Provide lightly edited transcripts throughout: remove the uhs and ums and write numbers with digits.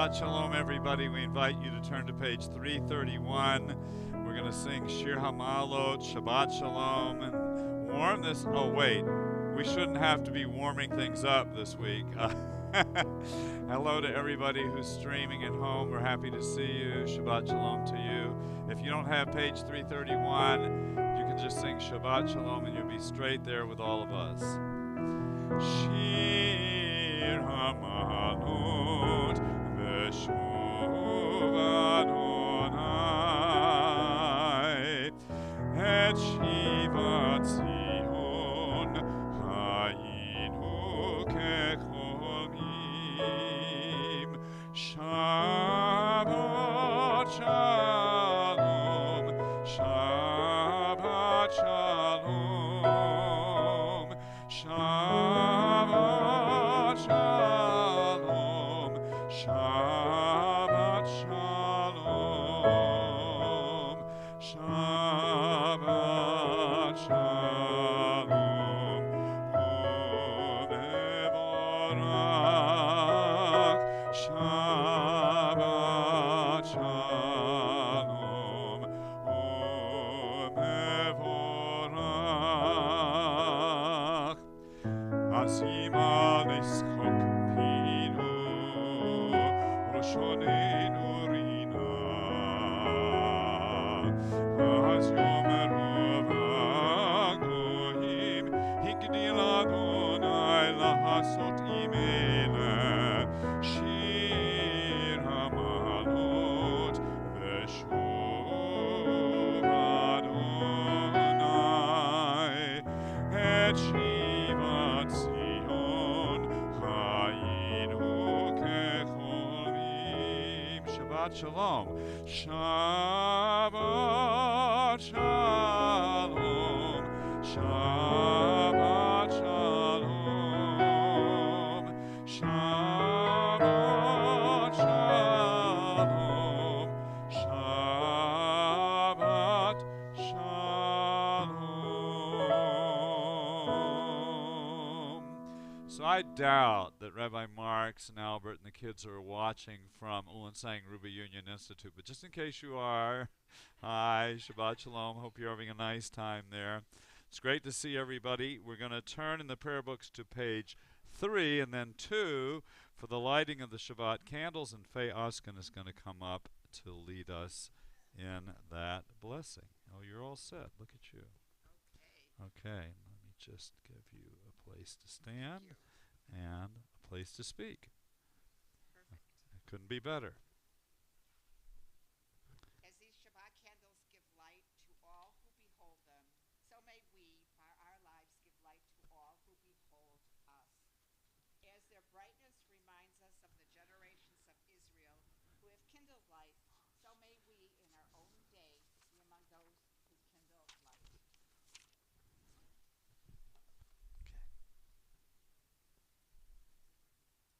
Shabbat Shalom, everybody. We invite you to turn to page 331. We're going to sing Shir HaMa'alot, Shabbat Shalom, and warm this. Oh, wait. We shouldn't have to be warming things up this week. Hello to everybody who's streaming at home. We're happy to see you. Shabbat Shalom to you. If you don't have page 331, you can just sing Shabbat Shalom and you'll be straight there with all of us. Shir HaMa'alot v'shuv Adonai et shivat Zion hayinu kecholmim Shabbat Shalom Shabbat Shalom Shabbat Shalom Shabbat Shalom Shabbat Shalom Umevorach Shabbat Shalom Umevorach Azima Niskok Pinu Roshonenu Rina Az Yomeru Vagohim Higdil Adonai Lahasot Imele Shir HaMa'alot Veshuv Adonai Et Shivat Zion Hayinu Kecholmim Shabbat Shalom Shabbat Shalom Shabbat Shalom Shabbat Shalom Shabbat Shalom. So I doubt that Rabbi Marks and Albert and the kids are watching from Ulansang Ruby Union Institute, but just in case you are, hi, Shabbat Shalom. Hope you're having a nice time there. It's great to see everybody. We're going to turn in the prayer books to page 3 and then 2 for the lighting of the Shabbat candles, and Faye Oskin is going to come up to lead us in that blessing. Oh, you're all set. Look at you. Okay, let me just give you a place to stand and a place to speak. Perfect. It couldn't be better. As these Shabbat candles give light to all who behold them, so may we, by our lives, give light to all who behold us. As their brightness reminds us of the generations of Israel who have kindled light, so may we, in our own day, be among those who kindle light.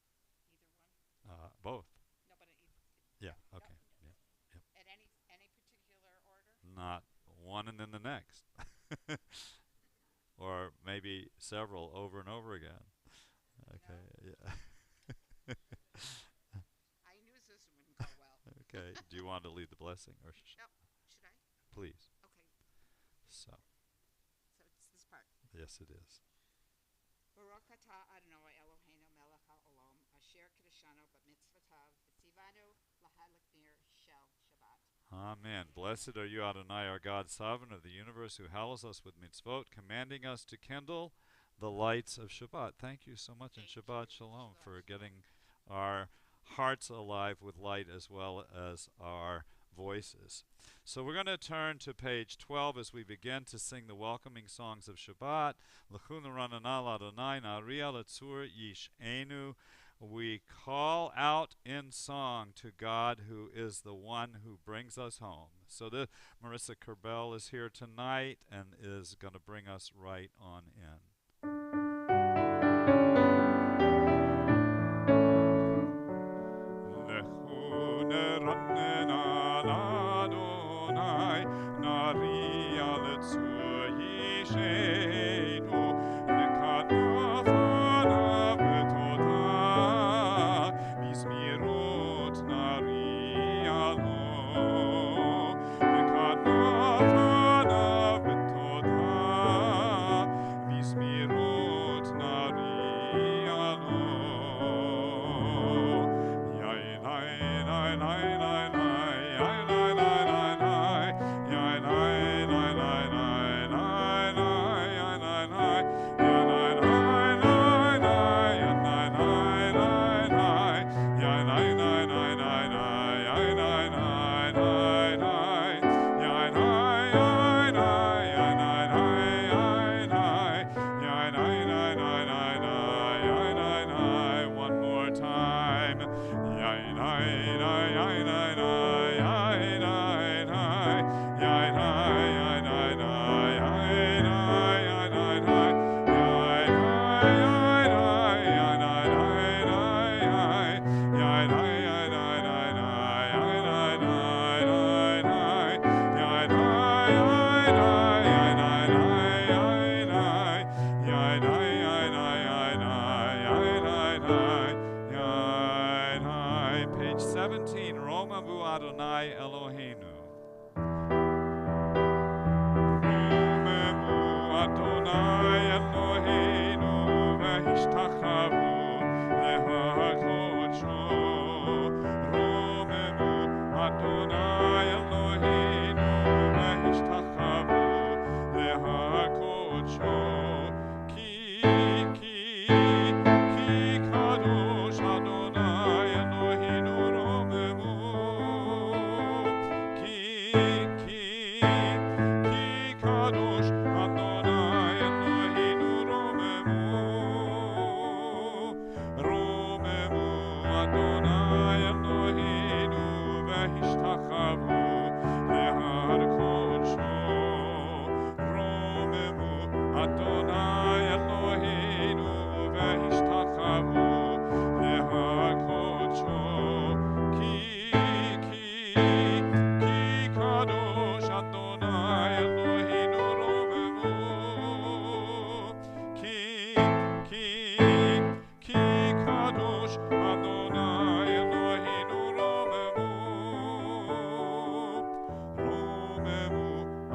Either one? Both. No, but Yeah, no, okay. Yeah. Yep. at any particular order? Not one and then the next. Or maybe several over and over again. Okay, yeah. I knew this wouldn't go well. Okay, do you want to lead the blessing? Or No, should I? please. Okay, So, so it's this part. yes it is. Baruch atah Adonai Eloheinu melech haolam asher kiddushanu b'mitzvotav v'tzivanu lahadlik ner shel Shabbat. Amen. Blessed are you, Adonai, our God, sovereign of the universe, who hallows us with mitzvot, commanding us to kindle the lights of Shabbat. Thank you so much, and Thank Shabbat you. Shalom, Shabbat for Shalom. getting our hearts alive with light as well as our voices. So we're going to turn to page 12 as we begin to sing the welcoming songs of Shabbat. L'chun l'ranana l'Adonai na'ariah l'tzur yish'enu. We call out in song to God, who is the one who brings us home. So Marissa Kerbel is here tonight and is going to bring us right on in.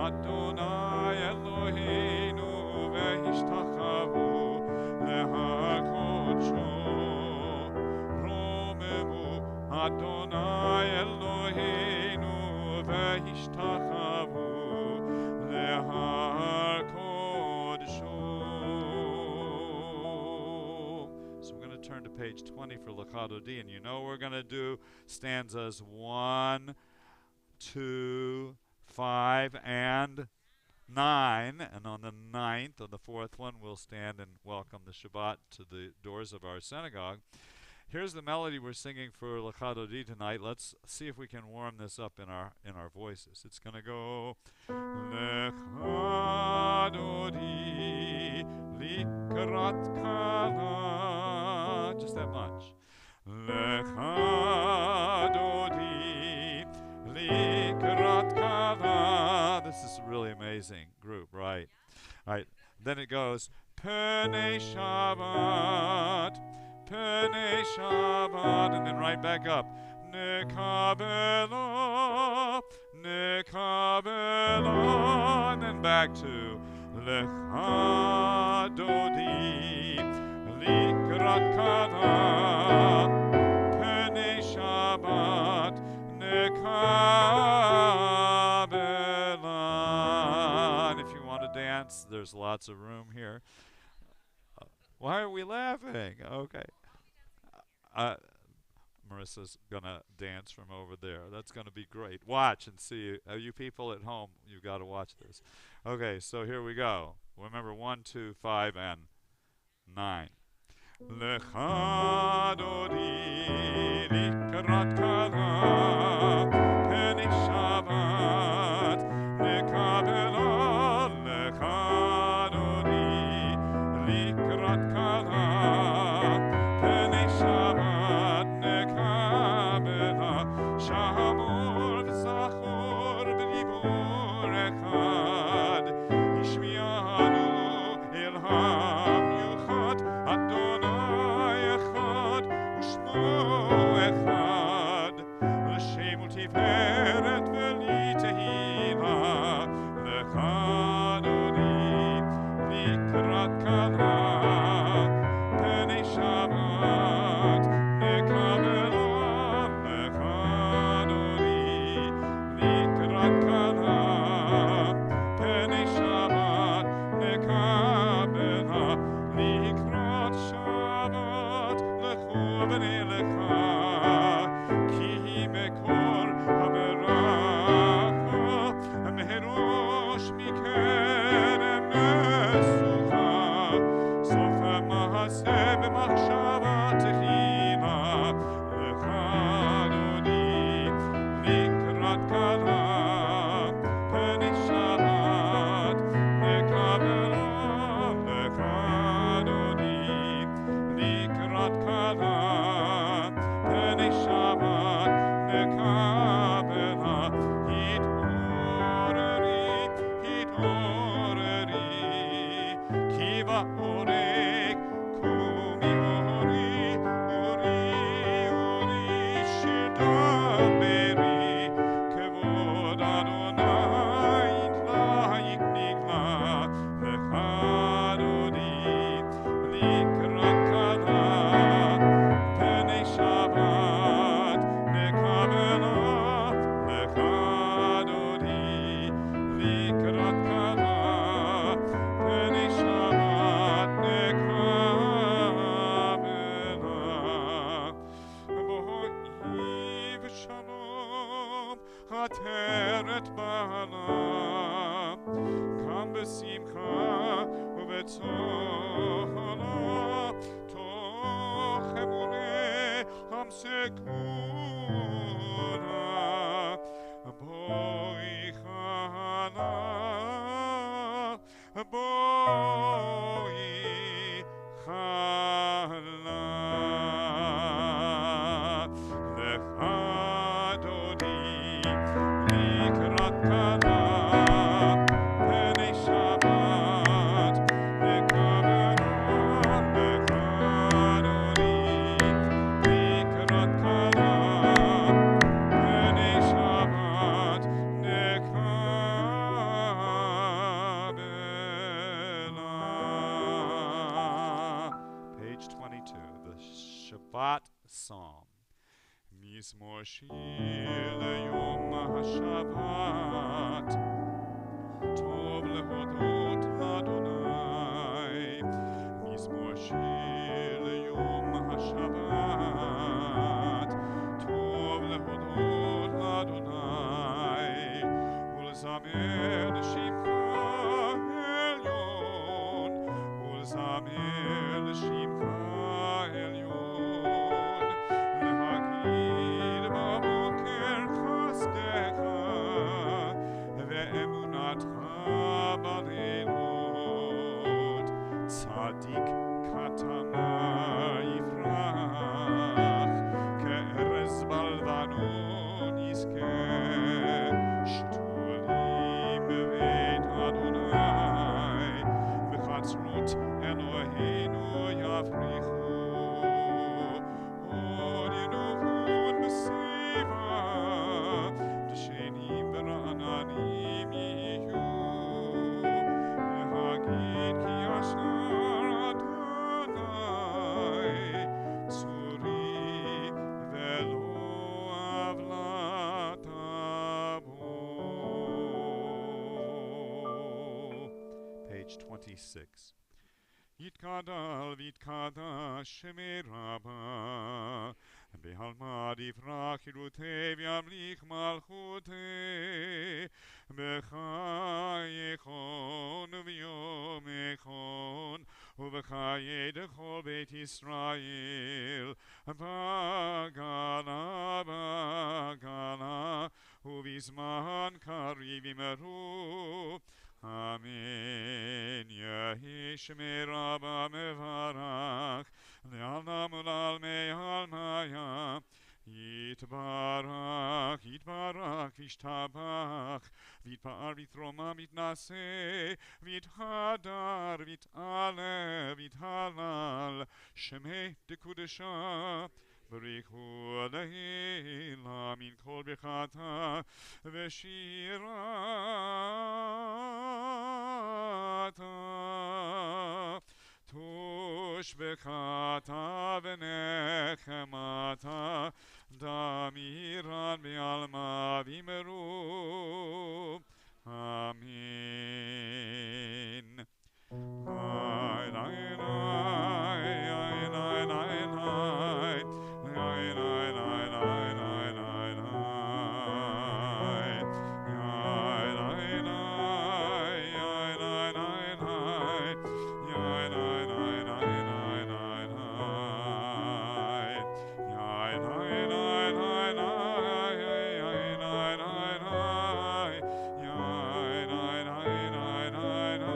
Adonai Eloheinu v'hishtachavu lehakodsho. Romemu Adonai Eloheinu v'hishtachavu lehakodsho. So we're going to turn to page 20 for Lachadodi, and you know we're going to do stanzas 1, 2, 5, and 9, and on the 9th, or the 4th one, we'll stand and welcome the Shabbat to the doors of our synagogue. Here's the melody we're singing for Lachadodi tonight. Let's see if we can warm this up in our voices. It's going to go Lachadodi likrat kala, just that much. Lechadodi likrat kala. This is a really amazing group, right? All right. Then it goes Pene Shabbat, Pene Shabbat, and then right back up. Nekabela, Nekabela, and then back to Lechadodi likrat kala, Pene Shabbat, Nekabela. And if you want to dance, there's lots of room here. Why are we laughing? Okay. Marissa's gonna dance from over there. That's gonna be great. Watch and see. You people at home, you've got to watch this. Okay, so here we go. Remember 1, 2, 5, and 9. Lechadodi likrat kala, Pene Shabbat, Nekabela. Lechadodi likrat kala, Pene Shabbat, Nekabela. Shamor v'zachor b'dibur echad, Yishmianu ilham yuchad, Adonai echad u'shmo echad, l'shem u'tiferet v'li tehila. Lechadodi likrat kala, Pene Shabbat, Nekabela. Lechadodi likrat kala, Pene Shabbat, Nekabela. Likrat Shabbat lechu v'nei lecha, ki mekor haberacha, meherosh mikerem mesucha, sof ha'ma'aseh b'machshava techila. Lechadodi likrat kala, Pene Shabbat, Nekabela. Lechadodi likrat kala, Pene Shabbat, Nekabela. Hit'oreri, ki ba'orek, kumi ori, ori, ori, shedaberi, kevod Adonai nigla. Lechadodi likrat kala, Pene Shabbat, Nekabela. Lechadodi likrat kala, Pene Shabbat, Nekabela. Bo'yi v'shalom ateret bala, kam b'simcha u'b'tzola, toch emuneh hamsekura. Boi chala, boi chala. Lechadodi likrat kala, Pene Shabbat, Nekabela. Lechadodi likrat kala, Mizmor shir leyom ha-Shabbat, tov lehodot Adonai. Mizmor shir leyom ha-Shabbat, tov lehodot Adonai. Ulzamer l'shimcha elyon, ulzamer l'shimcha elyon. Lehagid baboker chasdecha, ve'emunatcha baliלות. Tzadik katama yifrach, ke'erez balvanon yizkeh. Shtulim beit Adonai, v'chatzrot Eloheinu yafrichu. Od Yenuhun b'siva, d'shenim v'ra'ananim yihu. Lehagid ki yashar Adonai, tzuri velo avlat abo. Page 26. Yitkadal vitkada shemei rabba, behalma divrach hirutei v'yamlich malchutei, b'chayechon v'yom echon, u'b'chayei dechol beit Yisrael, bagala bagala, u'bizman kariv yimeru. Amen. Yehi shemei rabba mevarach, le'alma mulal me'almaya. Yitbarach, yitbarach, vishtabach, vitpa'ar, vitroma, vitnaseh, vithadar, vit'aleh, vithalal, shemei dekudesha. Barichu Leila min kol bechata v'shirata. Tush bechata v'nechemata, damiran v'alma v'meru. Amen. Lai, lai, lai, lai, lai, lai, lai. Lai, lai, lai, lai, lai, lai, lai. Lai, lai, lai, lai, lai, lai, lai. Lai, lai, lai, lai, lai, lai, lai. Lai, lai, lai, lai, lai, lai, lai, lai, lai. Lai, lai, lai, lai, lai, lai.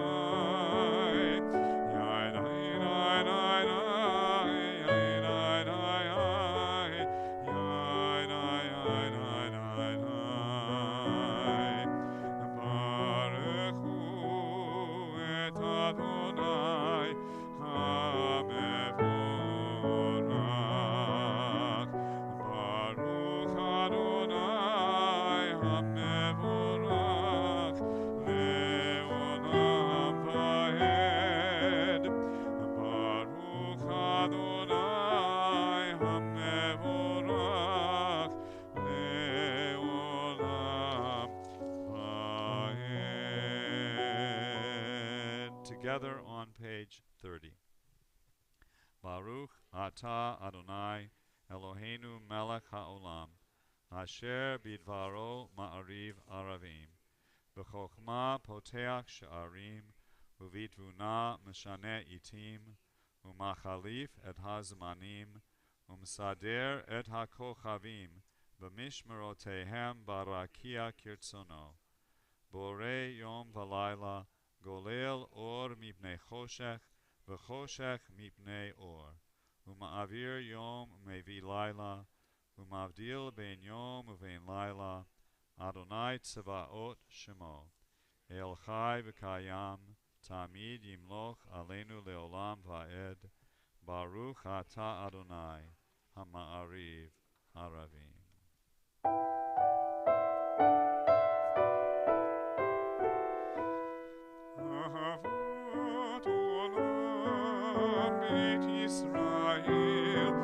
Together on page 30. Baruch atah Adonai Eloheinu melech haolam, asher bidvaro ma'ariv aravim, b'chokhmah poteach she'arim, uvitvuna meshane itim, umachalif et hazmanim, umsader et hakochavim, b'mishmerotehem barakia kirtzono, borei yom v'layla, golel or mipnei choshech, v'choshech mipnei or. Uma'avir yom mevi laila, umavdil ben yom uvein laila, Adonai tzevaot shemo. El chai v'kayam, tamid yimloch aleinu leolam va'ed, Baruch atah Adonai, hama'ariv haravim. Ahavot olam beit Yisrael,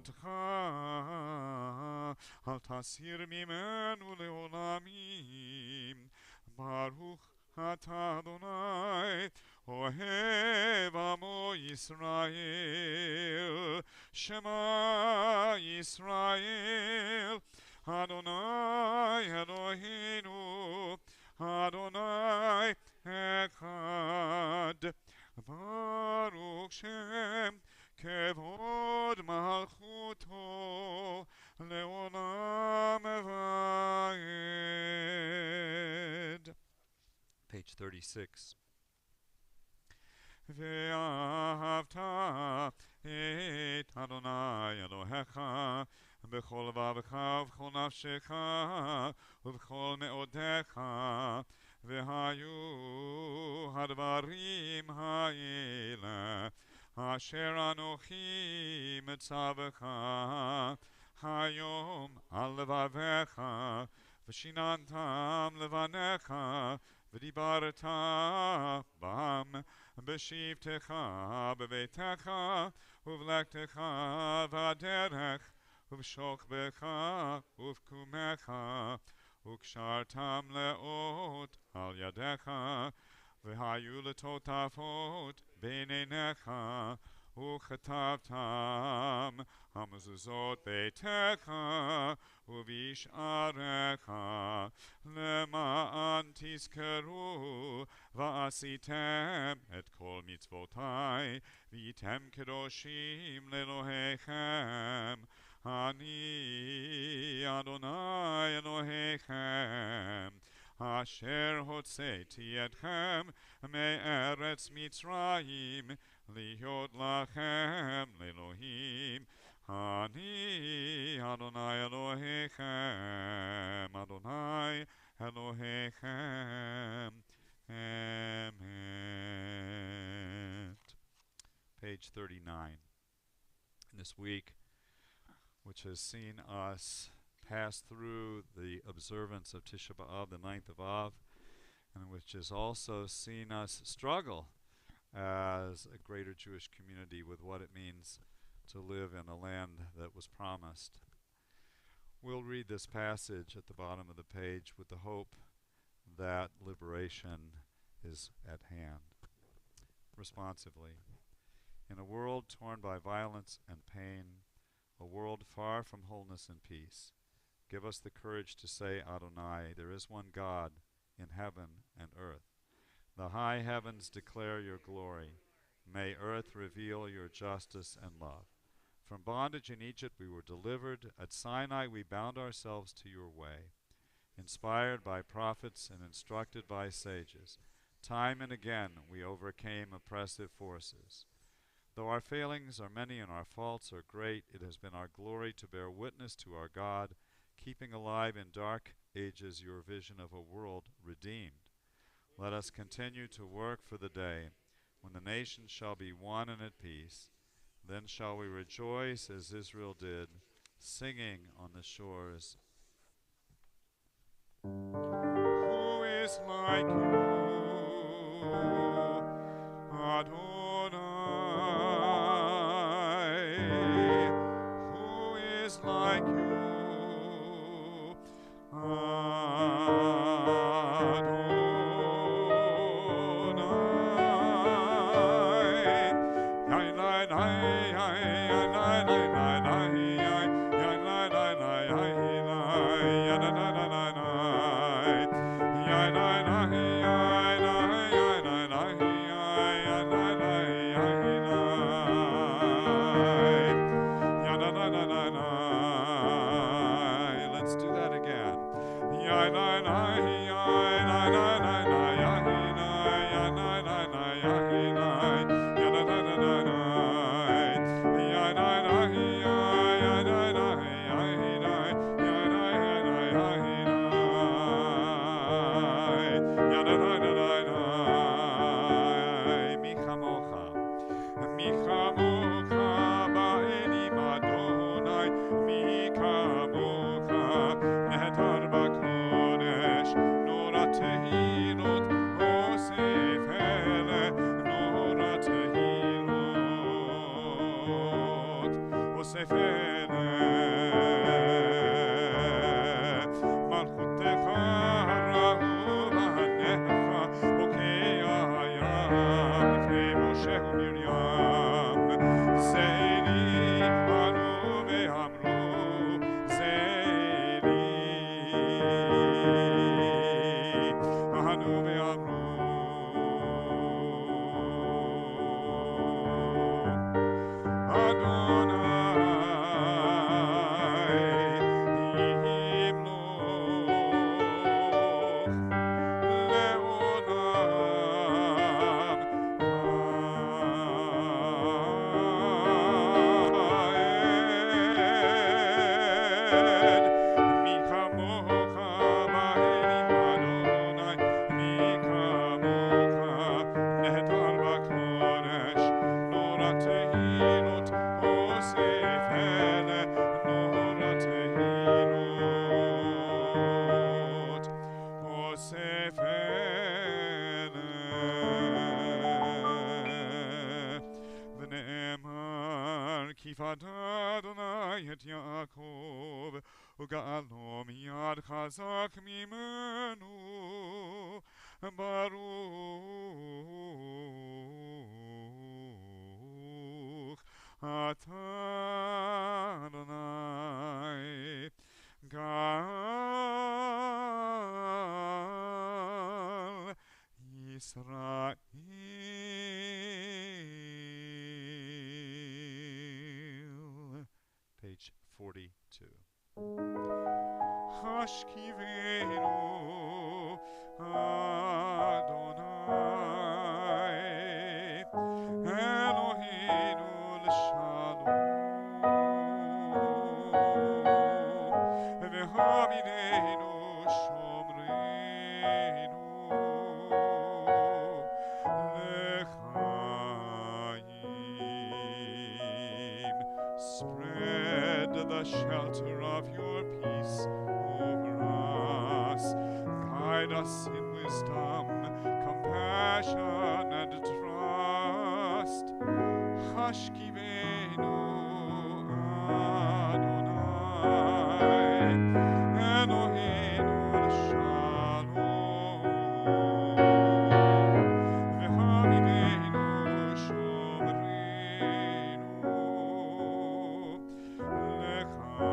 אותך, אל תסיר ממנו לעולמים. ברוך אתה אדוני, אוהב עמו ישראל, שמע ישראל, אדוני אלוהינו, אדוני אחד. ברוך שם כבוד מלכותו לעולם ועד. Page 36. ואהבת את אדוני אלוהיך בכל לבבך ובכל נפשך ובכל מאודיך, והיו הדברים האלה אשר אנוכי מצווך היום על לבביך, ושיננתם לבניך, ודיברת בם בשבתך בביתך ובלכתך בדרך ובשוכבך ובקומך, וקשרתם לאות על ידיך, והיו לטוטפות בין עיניך, וכתבתם המזוזות ביתך ובשעריך, למען תזכרו ועשיתם את כל מצוותי, והייתם קדושים לאלוהיכם. אני אדוני אלוהיכם, אשר הוצאתי אתכם מארץ מצרים, להיות לכם לאלוהים. אני אדוני אלוהיכם, אדוני אלוהיכם, אמת. Page 39. This week, which has seen us pass through the observance of Tisha B'Av, the 9th of Av, and which has also seen us struggle as a greater Jewish community with what it means to live in a land that was promised. We'll read this passage at the bottom of the page with the hope that liberation is at hand. Responsively. In a world torn by violence and pain, a world far from wholeness and peace, give us the courage to say, Adonai, there is one God in heaven and earth. The high heavens declare your glory. May earth reveal your justice and love. From bondage in Egypt we were delivered. At Sinai we bound ourselves to your way. Inspired by prophets and instructed by sages, time and again we overcame oppressive forces. Though our failings are many and our faults are great, it has been our glory to bear witness to our God, keeping alive in dark ages your vision of a world redeemed. Let us continue to work for the day when the nations shall be one and at peace. Then shall we rejoice as Israel did, singing on the shores. Who is like you, Adonai? Who is like you, Let's do that again. Mí Adonai et Yaakov, uga'alo miyad chazak mimenu, Baruch atah Adonai, Gal Yisrael. Page 42. Hashkivenu Adonai Eloheinu l'shalom v'hamidenu shomreinu l'chaim. Spread the shelter of your peace over us. Guide us in wisdom, compassion, and trust. Hashkivenu Adonai, Eloheinu l'shalom, v'hamidenu shomreinu l'chaim.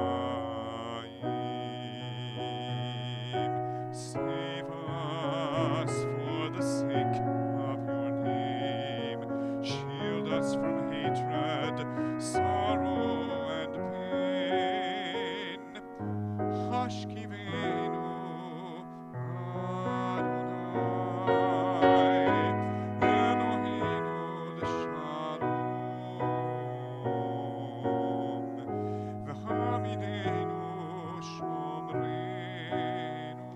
Save us for the sake of your name. Shield us from hatred, sorrow, and pain. Hashkivenu Adonai, Eloheinu l'shalom, v'hamidenu shomreinu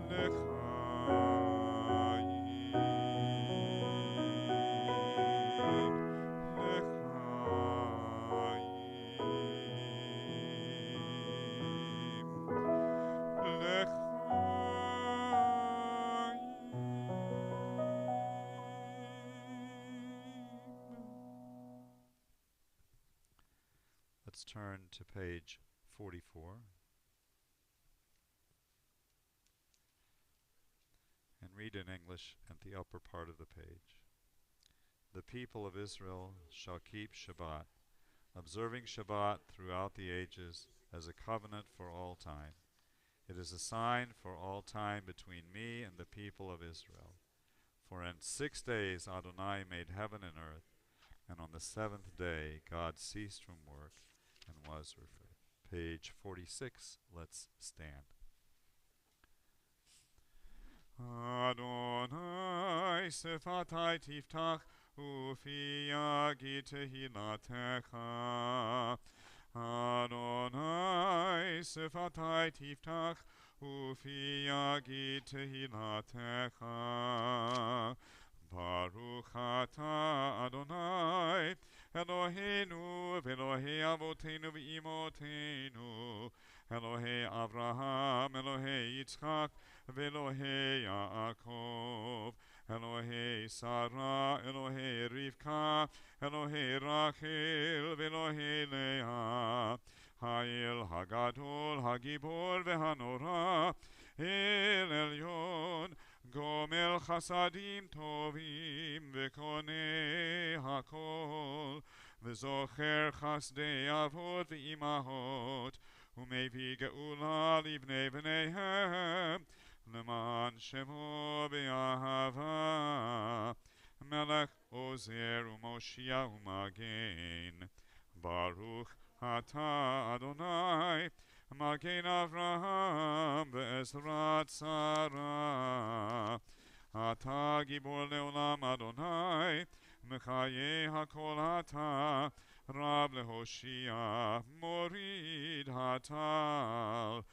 l'chaim. Let's turn to page 44 and read in English at the upper part of the page. The people of Israel shall keep Shabbat, observing Shabbat throughout the ages as a covenant for all time. It is a sign for all time between me and the people of Israel. For in 6 days Adonai made heaven and earth, and on the seventh day God ceased from work and was refreshed. Page 46, let's stand. Adonai sefatai tiftach ufi yagi tehilatecha. Adonai sefatai tiftach ufi yagi tehilatecha. Baruch atah Adonai Eloheinu v'Elohei avotenu v'imotenu, Elohei Avraham, Elohei Yitzchak, v'Elohei Yaakov, Elohei Sarah, Elohei Rivka, Elohei Rachel, v'Elohei Leah, Ha'el Hagadol, Hagibor v'Hanora, El Elyon, Gomel Chasadim Tovim v'Konei Hakol, v'Zocher Chasdei Avot v'Imahot, u'Mevi Geula Livnei V'neihem, Leman Shemo B'Ahava, Melech Ozer u'Moshia u'Magen. Baruch atah Adonai, Magen Avraham ve'ezrat Sarah. Atah gibor leolam Adonai, Mechaye hakol atah, Rab lehoshia, Morid hatal.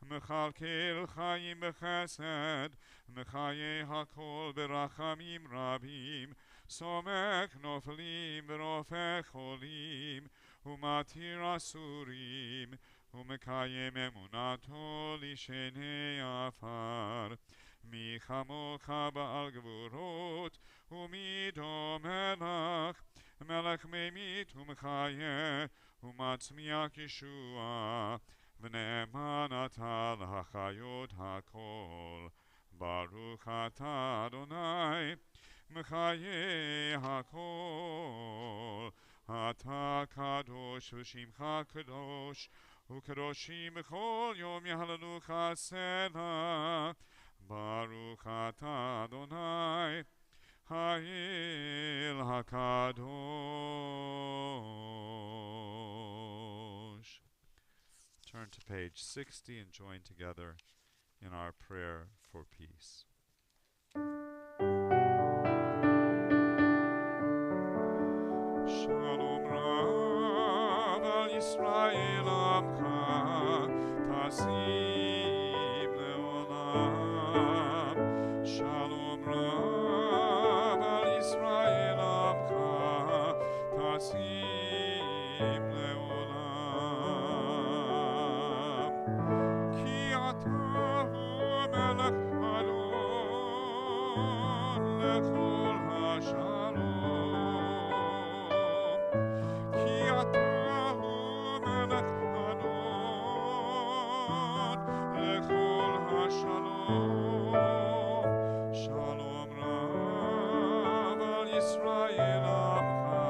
Mechalkel chayim bechesed, Mechaye hakol berachamim rabim, Somek noflim v'rofech cholim, Umatir asurim, Umekayem emunato lishenei afar. Mi chamocha ba'al gvurot, umi domelach, melech meimit umechayeh umatzmiach Yeshua v'ne'eman ata l'hachayot hakol Baruch ata Adonai Mechaye hakol Ata kadosh v'shimcha kadosh Ukadoshim b'chol yom yahalelucha sela Baruch ata Adonai Ha'il hakadosh. Turn to page 60 and join together in our prayer for peace. Shalom Rav al Yisrael Amcha Tasim Leolam. Shalom Rav al Yisrael Amcha Tasim Leolam. Ki atahu melech adon lechol hashalom. Ki atahu melech adon lechol hashalom. Shalom Rav al Yisrael Amcha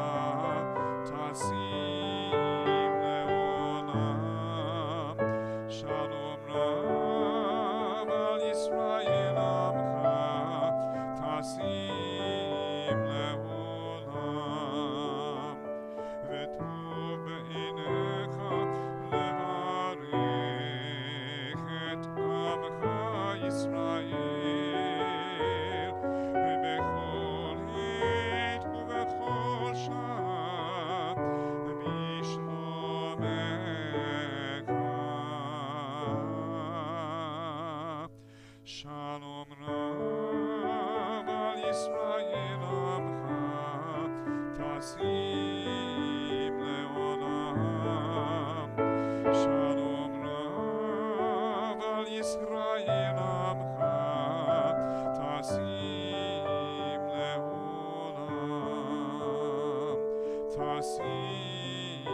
Tasim Leolam. Shalom Rav al Yisrael Amcha Tasim Leolam. V'tov be'einecha levarich et Amcha Yisrael b'chol עת ובכל שעה בשלומך. Shalom Rav al Yisrael Amcha Tasim Leolam. Shalom Rav al Yisrael Amcha Tasim Leolam. Tasim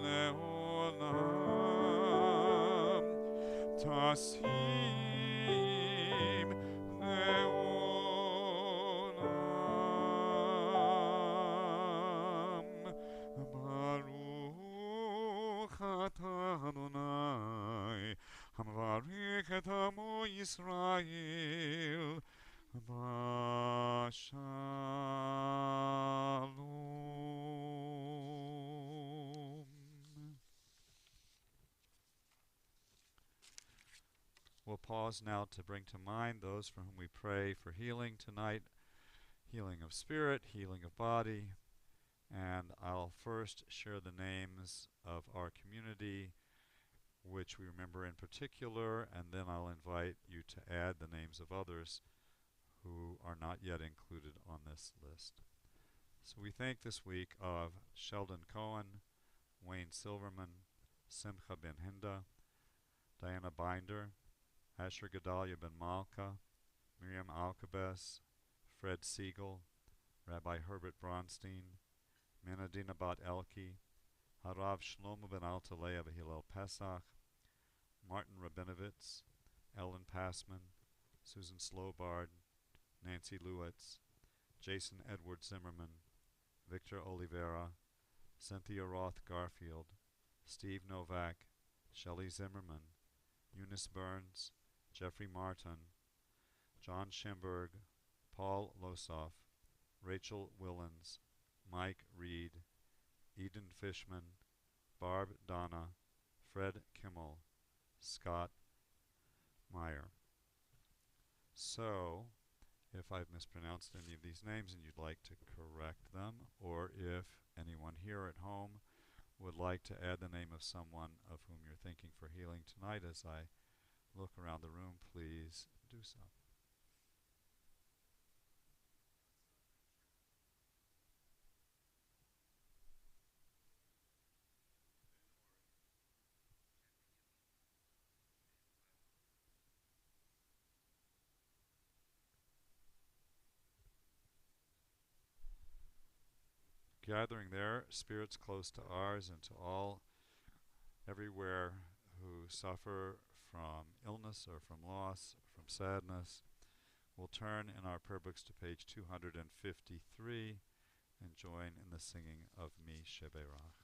Leolam. Tasim Leolam. Baruch ata Adonai Hamarich et amo Yisrael Bashalom. We'll pause now to bring to mind those for whom we pray for healing tonight, healing of spirit, healing of body, and I'll first share the names of our community, which we remember in particular, and then I'll invite you to add the names of others who are not yet included on this list. So we think this week of Sheldon Cohen, Wayne Silverman, Simcha Ben Hinda, Diana Binder, Asher Gedalia Ben Malka, Miriam Alkabes, Fred Siegel, Rabbi Herbert Bronstein, Menadina Bat Elki, Harav Shlomo Ben Altalea of Hillel Pesach, Martin Rabinovitz, Ellen Passman, Susan Slobard, Nancy Lewitz, Jason Edward Zimmerman, Victor Oliveira, Cynthia Roth Garfield, Steve Novak, Shelley Zimmerman, Eunice Burns, Jeffrey Martin, John Schemberg, Paul Losoff, Rachel Willens, Mike Reed, Eden Fishman, Barb Donna, Fred Kimmel, Scott Meyer. So, if I've mispronounced any of these names and you'd like to correct them, or if anyone here at home would like to add the name of someone of whom you're thinking for healing tonight as I look around the room, please do so. gathering their spirits close to ours, and to all everywhere who suffer from illness or from loss, or from sadness. We'll turn in our prayer books to page 253 and join in the singing of Mi Sheberach.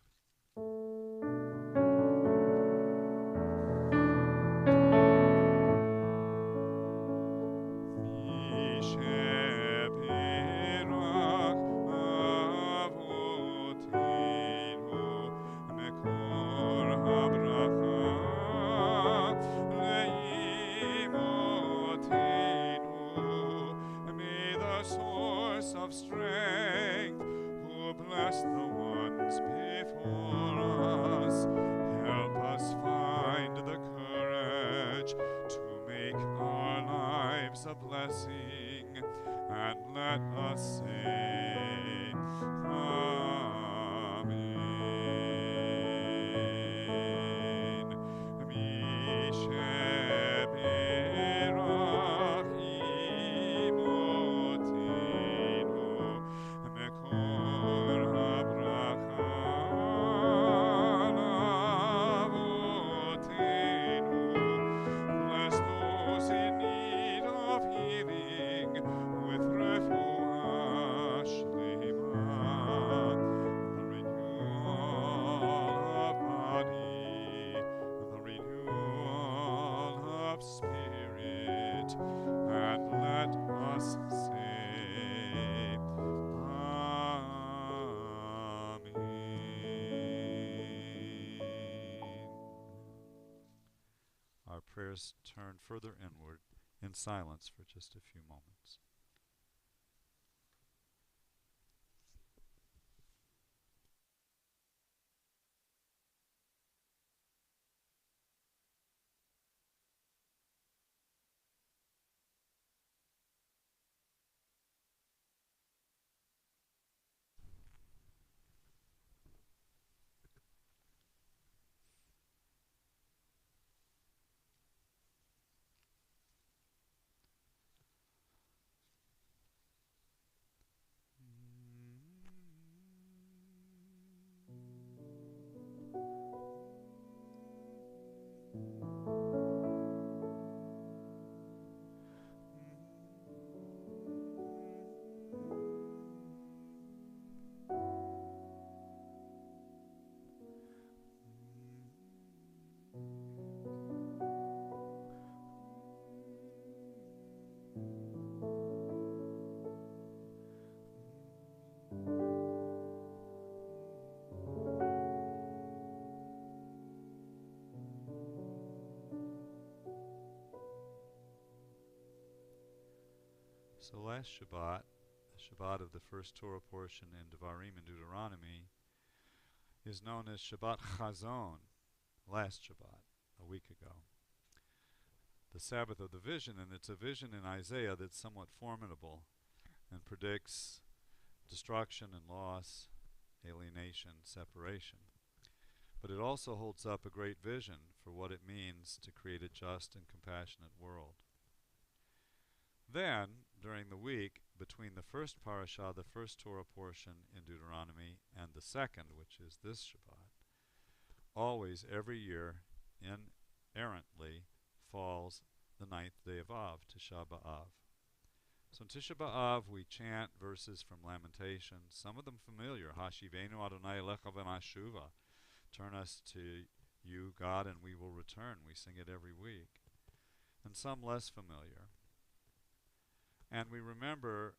Of strength, who bless the ones before us, help us find the courage to make our lives a blessing, and let us say, Amen. Mi sheberach imotenu mekor habracha lavotenu. Bless those in need of healing with refuah shlema, the renewal of body, the renewal of spirit, and let us say, Amen. Our prayers turn further inward in silence for just a few moments. So last Shabbat, the Shabbat of the first Torah portion in Devarim and Deuteronomy, is known as Shabbat Chazon, last Shabbat, a week ago. The Sabbath of the vision, and it's a vision in Isaiah that's somewhat formidable and predicts destruction and loss, alienation, separation. But it also holds up a great vision for what it means to create a just and compassionate world. Then, during the week, between the first Parsha, the first Torah portion in Deuteronomy, and the second, which is this Shabbat, always, every year, inerrantly, falls the ninth day of Av, Tisha B'Av. So in Tisha B'Av, we chant verses from Lamentations, some of them familiar, Hashivenu Adonai Elecha v'nashuva, turn us to you, God, and we will return. We sing it every week. And some less familiar. And we remember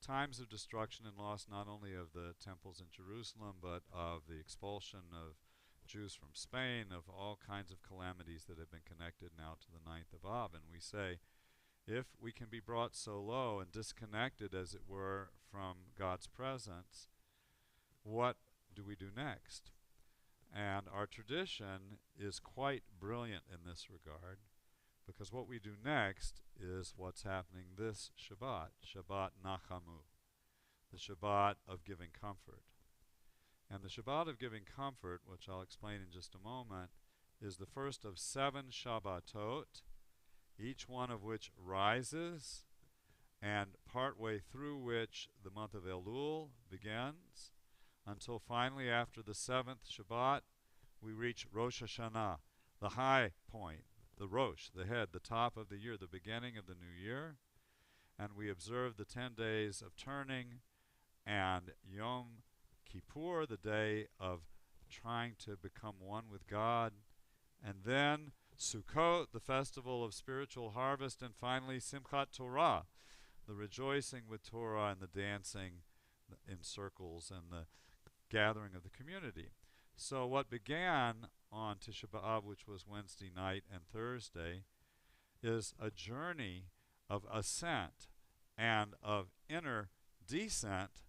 times of destruction and loss, not only of the temples in Jerusalem, but of the expulsion of Jews from Spain, of all kinds of calamities that have been connected now to the ninth of Av. And we say, if we can be brought so low and disconnected, as it were, from God's presence, what do we do next? And our tradition is quite brilliant in this regard, because what we do next is what's happening this Shabbat, Shabbat Nachamu, the Shabbat of giving comfort. And the Shabbat of giving comfort, which I'll explain in just a moment, is the first of 7 Shabbatot, each one of which rises, and partway through which the month of Elul begins, until finally after the seventh Shabbat, we reach Rosh Hashanah, the high point, the Rosh, the head, the top of the year, the beginning of the new year. And we observe the 10 days of turning and Yom Kippur, the day of trying to become one with God. And then Sukkot, the festival of spiritual harvest. And finally Simchat Torah, the rejoicing with Torah and the dancing in circles and the gathering of the community. So what began on Tisha B'Av, which was Wednesday night and Thursday, is a journey of ascent and of inner descent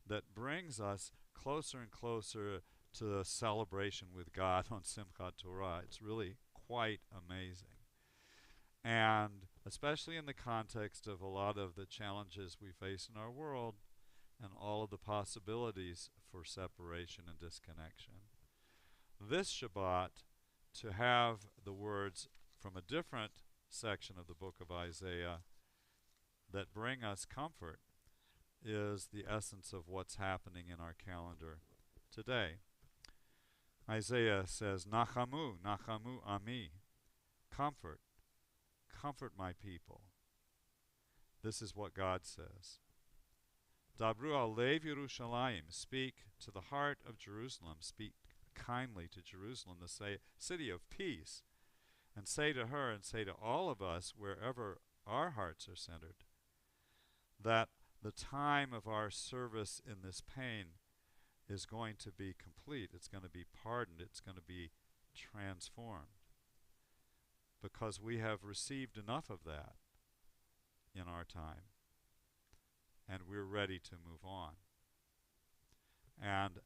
that brings us closer and closer to the celebration with God on Simchat Torah. It's really quite amazing. And especially in the context of a lot of the challenges we face in our world and all of the possibilities for separation and disconnection. This Shabbat, to have the words from a different section of the book of Isaiah that bring us comfort, is the essence of what's happening in our calendar today. Isaiah says, Nachamu, Nachamu Ami, comfort, comfort my people. This is what God says. Dabru alev Yerushalayim, speak to the heart of Jerusalem, speak kindly to Jerusalem, the city of peace, and say to her and say to all of us, wherever our hearts are centered, that the time of our service in this pain is going to be complete. It's going to be pardoned. It's going to be transformed. Because we have received enough of that in our time. And we're ready to move on. And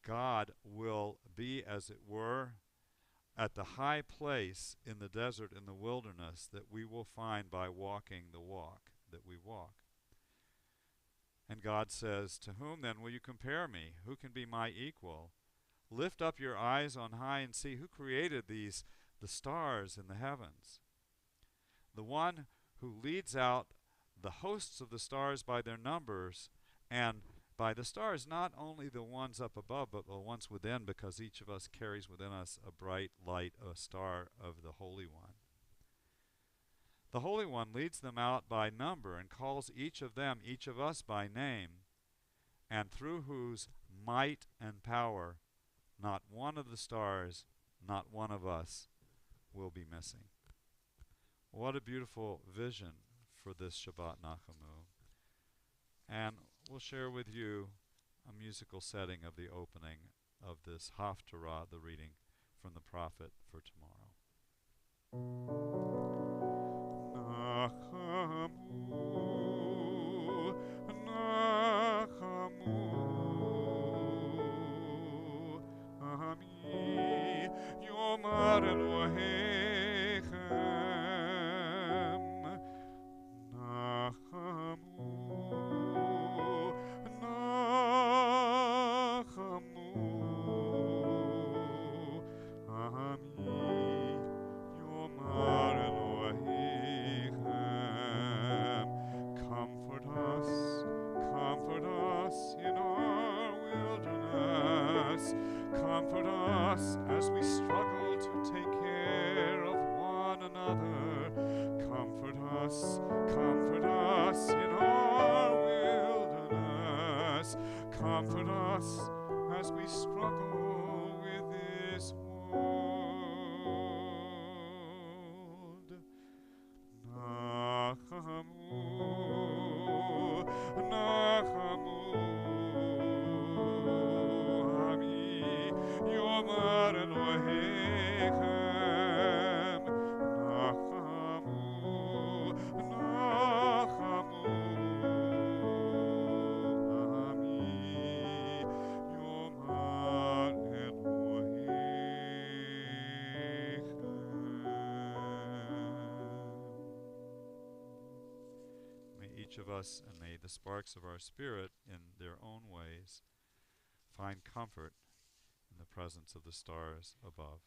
God will be, as it were, at the high place in the desert, in the wilderness, that we will find by walking the walk that we walk. And God says, to whom then will you compare me? Who can be my equal? Lift up your eyes on high and see who created the stars in the heavens. The one who leads out the hosts of the stars by their numbers, and by the stars, not only the ones up above, but the ones within, because each of us carries within us a bright light, a star of the Holy One. The Holy One leads them out by number and calls each of them, each of us by name, and through whose might and power not one of the stars, not one of us will be missing. What a beautiful vision for this Shabbat Nachamu. And we'll share with you a musical setting of the opening of this Haftarah, the reading from the prophet for tomorrow. Nachamu, Nachamu, Ami, Yomar Elohechem, Nachamu, Nachamu, Ami, Yomar Elohechem, comfort us in our wilderness, comfort us as we struggle to take care of one another, comfort us in our wilderness, comfort us as we struggle with this world. Nachamu, Nachamu, Ami, Yomar Elohechem, Nachamu, Nachamu, Ami, Yomar Elohechem. May each of us, and may the sparks of our spirit in their own ways, find comfort in the presence of the stars above.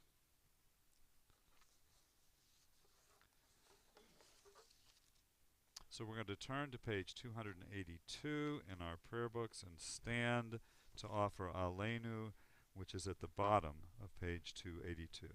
So we're going to turn to page 282 in our prayer books and stand to offer Aleinu, which is at the bottom of page 282.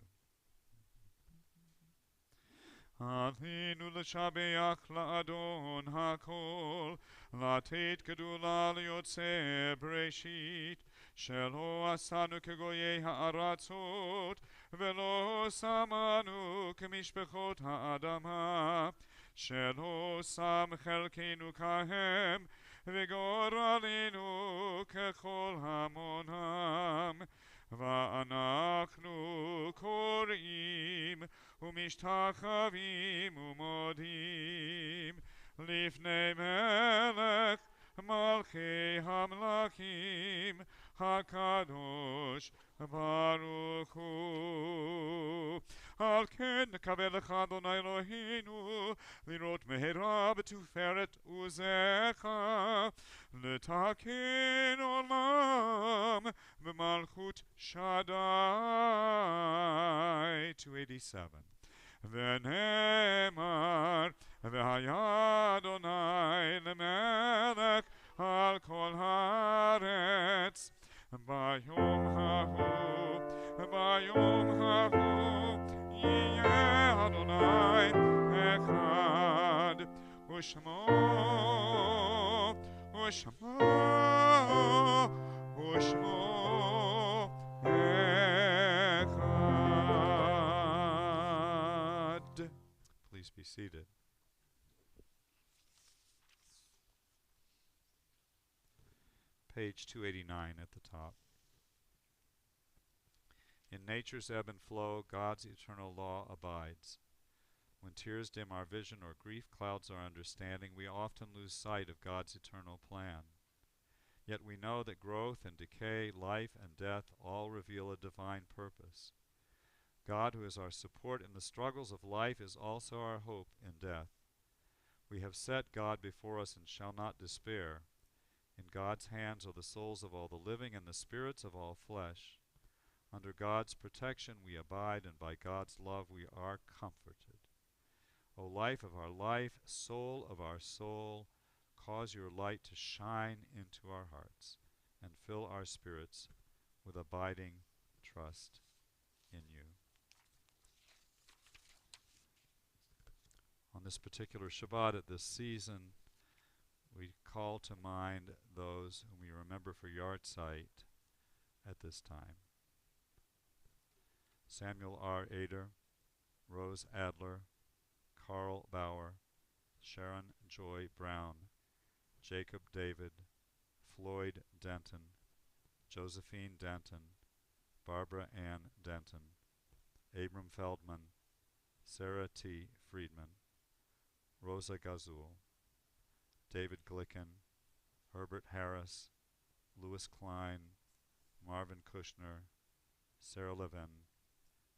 Aleinu l'shabeach la'adon hakol, לתת גדולה ליוצא בראשית, שלא עשנו כגויי הארצות, ולא שמנו כמשפחות האדמה, שלא שם חלקנו כהם, וגורלנו ככל המונם. ואנחנו קוראים ומשתחווים ומודים לפני מלך מלכי המלכים הקדוש ברוך הוא. על כן נקווה לך אדוני אלוהינו לראות מהרה בתפארת עוזך, לתקן עולם במלכות שדי. 287. ונאמר והיה אדוני למלך על כל הארץ. ביום ההוא יהיה אדוני אחד, ושמו אחד. Please be seated. Page 289 at the top. In nature's ebb and flow, God's eternal law abides. When tears dim our vision or grief clouds our understanding, we often lose sight of God's eternal plan. Yet we know that growth and decay, life and death all reveal a divine purpose. God, who is our support in the struggles of life, is also our hope in death. We have set God before us and shall not despair. In God's hands are the souls of all the living and the spirits of all flesh. Under God's protection we abide, and by God's love we are comforted. O life of our life, soul of our soul, cause your light to shine into our hearts and fill our spirits with abiding trust in you. On this particular Shabbat at this season, we call to mind those whom we remember for yahrzeit at this time. Samuel R. Ader, Rose Adler, Carl Bauer, Sharon Joy Brown, Jacob David, Floyd Denton, Josephine Denton, Barbara Ann Denton, Abram Feldman, Sarah T. Friedman, Rosa Gazul, David Glicken, Herbert Harris, Louis Klein, Marvin Kushner, Sarah Levin,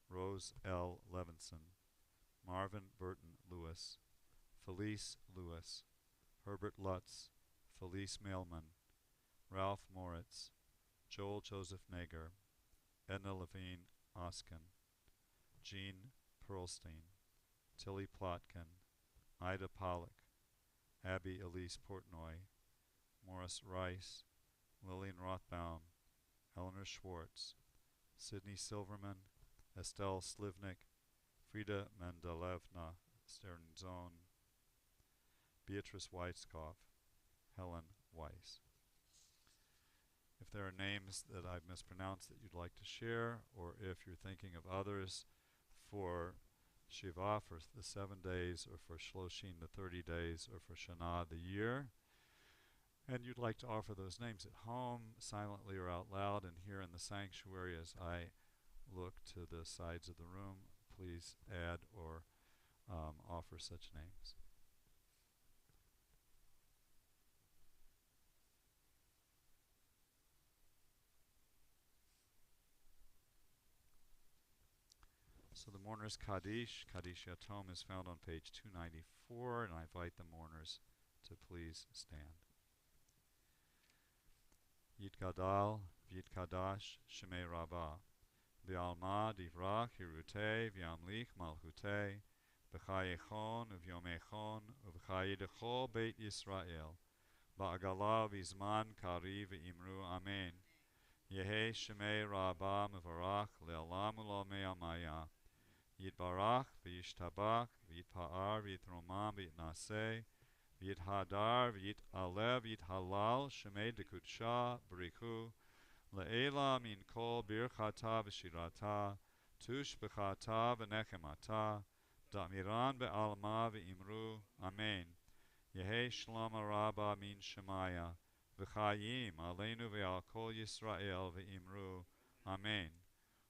Rose L. Levinson, Marvin Burton Lewis, Felice Lewis, Herbert Lutz, Felice Mailman, Ralph Moritz, Joel Joseph Nager, Edna Levine Oskin, Jean Pearlstein, Tilly Plotkin, Ida Pollock, Abby Elise Portnoy, Morris Rice, Lillian Rothbaum, Eleanor Schwartz, Sidney Silverman, Estelle Slivnik, Frida Mendelevna Sternzon, Beatrice Weiskopf, Helen Weiss. If there are names that I've mispronounced that you'd like to share, or if you're thinking of others for Shiva, for the 7 days, or for Shloshim, the 30 days, or for Shana, the year, and you'd like to offer those names at home, silently or out loud, and here in the sanctuary as I look to the sides of the room, please add or offer such names. So the mourner's Kaddish Yatom, is found on page 294, and I invite the mourners to please stand. Yitgadal, Yitkadash, Shemei Rabbah, B'alma divrach hirutei, v'yamlich malchutei, b'chayechon, v'yomechon, v'chayedecho beit Yisrael, ba'agala v'izman kari v'imru amen. Yehi Shemei Rabbah Mevarach Le'olam U'Lomei Amaya. Yitbarach v'yishtabach v'yitpa'ar v'yitromam v'yitnaseh v'yithadar v'yitalev v'yithalal Shemei Dekudsha B'richu Le'ela min kol birchata v'shirata tush b'chata v'nechemata da'miran be'alma v'imru Amen. Yehi Shlama Rabba min Shemaya v'chayim aleinu ve'al kol Yisrael v'imru Amen.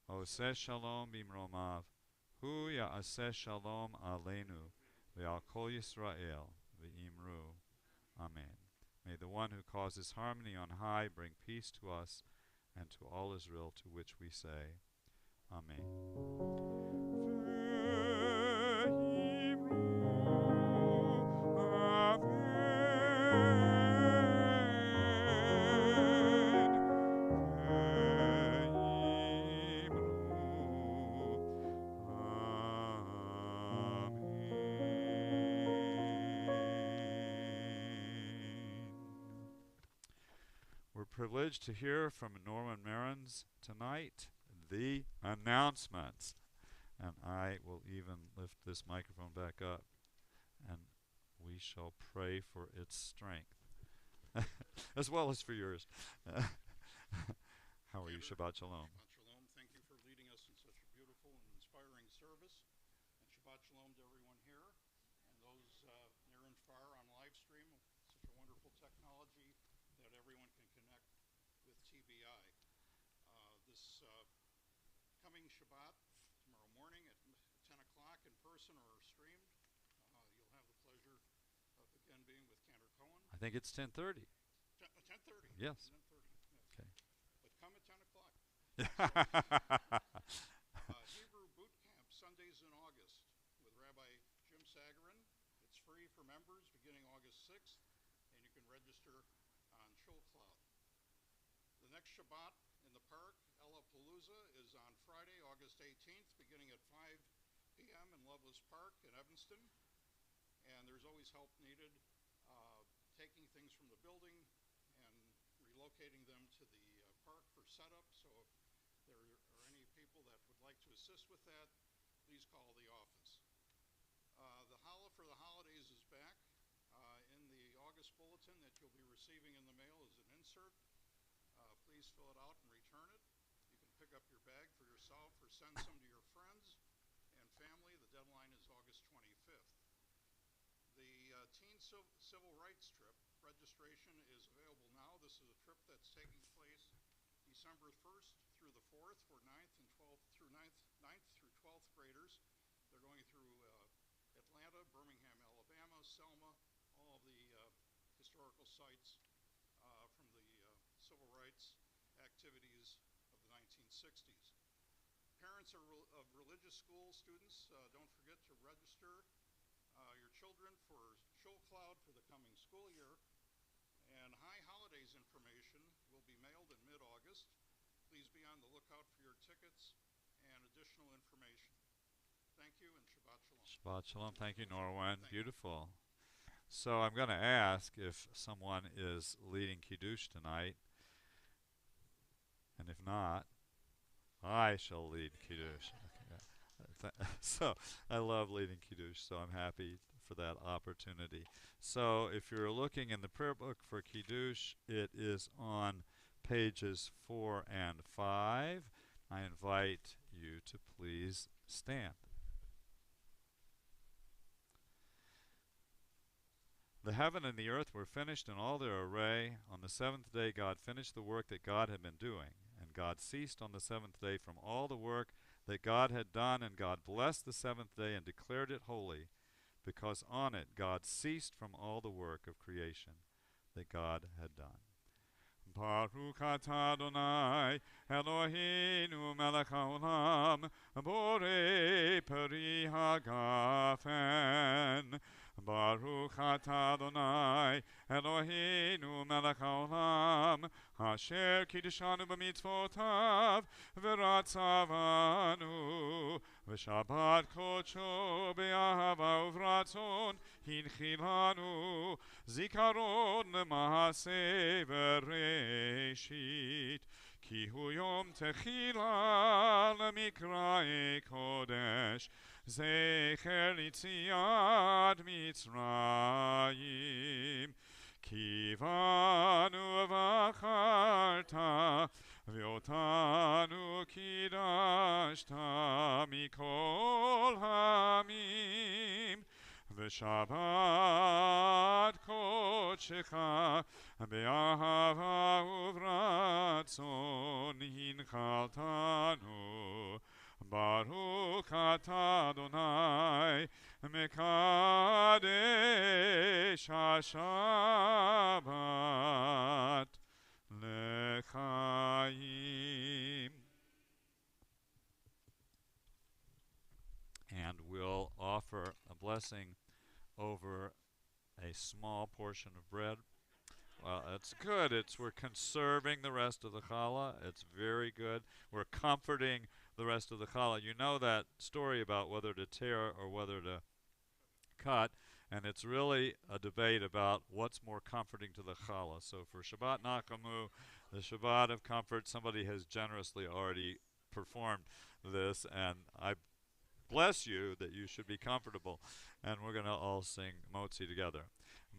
Oseh Shalom b'imromav Hu ya'aseh Shalom aleinu ve'al kol Yisrael v'imru Amen. May the one who causes harmony on high bring peace to us and to all Israel, to which we say, Amen. We're privileged to hear from Norman Marins tonight, the announcements. And I will even lift this microphone back up, and we shall pray for its strength, as well as for yours. How are you? Shabbat Shalom. Shabbat Shalom. Thank you for leading us in such a beautiful and inspiring service. And Shabbat Shalom to everyone here and those near and far on live stream. Such a wonderful technology that everyone can connect with TBI. This coming Shabbat, tomorrow morning at 10 o'clock in person or streamed, you'll have the pleasure of again being with Cantor Cohen. I think it's 10:30. 10:30. Yes. 10:30. Yes. Okay. But come at 10 o'clock. Yeah. Hebrew Boot Camp, Sundays in August, with Rabbi Jim Sagarin. It's free for members beginning August 6th, and you can register on ShulCloud. The next Shabbat in the park, Ella Palooza, is on Friday, August 18th, beginning at 5 p.m. in Loveless Park in Evanston. And there's always help needed taking things from the building and relocating them to the park for setup. So if there are any people that would like to assist with that, please call the office. The Holla for the Holidays is back. In the August bulletin that you'll be receiving in the mail is an insert. Please fill it out and return it. You can pick up your bag for yourself or send some to your friends and family. The deadline is August 25th. The Teen Civil Rights Trip registration is available now. This is a trip that's taking place December 1st through the 4th for 9th and 12th through 9th through 12th graders. They're going through Atlanta, Birmingham, Alabama, Selma, all of the historical sites from the civil rights activities of the 1960s. Parents of religious school students, don't forget to register your children for ShulCloud for the coming school year. And High Holidays information will be mailed in mid-August. Please be on the lookout for your tickets and additional information. Thank you, and Shabbat Shalom. Shabbat Shalom. Thank you, Norwin. Beautiful. So I'm going to ask if someone is leading Kiddush tonight. And if not, I shall lead Kiddush. So I love leading Kiddush, so I'm happy for that opportunity. So if you're looking in the prayer book for Kiddush, it is on pages 4 and 5. I invite you to please stand. The heaven and the earth were finished in all their array. On the seventh day God finished the work that God had been doing. And God ceased on the seventh day from all the work that God had done, and God blessed the seventh day and declared it holy, because on it God ceased from all the work of creation that God had done. Baruch atah Adonai Eloheinu melech haolam borei peri hagafen. Baruch atah Adonai Eloheinu melech haolam asher kiddushanu b'mitzvotav v'ratzavanu v'shabbat kodsho be'ahava uvratzon hinchilanu zikaron lema'aseh v'reshit כי הוא יום תחילה למקראי קודש, זכר יציאת מצרים. כי בנו ובחרת, ואותנו קידשת מכל העמים. ושבת קודשך באהבה וברצון הנחלתנו. ברוך אתה אדוני מקדש השבת לחיים. And we'll offer a blessing over a small portion of bread. Well, that's good. We're conserving the rest of the challah. It's very good. We're comforting the rest of the challah. You know that story about whether to tear or whether to cut, and it's really a debate about what's more comforting to the challah. So for Shabbat Nakamu, the Shabbat of comfort, somebody has generously already performed this, and I bless you that you should be comfortable. And we're going to all sing Motzi together.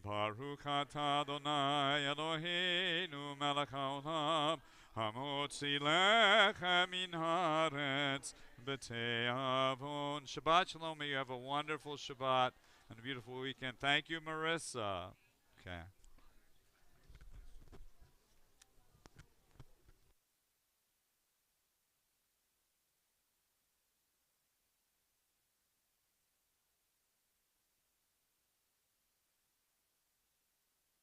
Baruch atah Adonai Eloheinu melech haolam, hamotzi lechem min haaretz b'te'avon. Shabbat shalom. May you have a wonderful Shabbat and a beautiful weekend. Thank you, Marissa. Okay.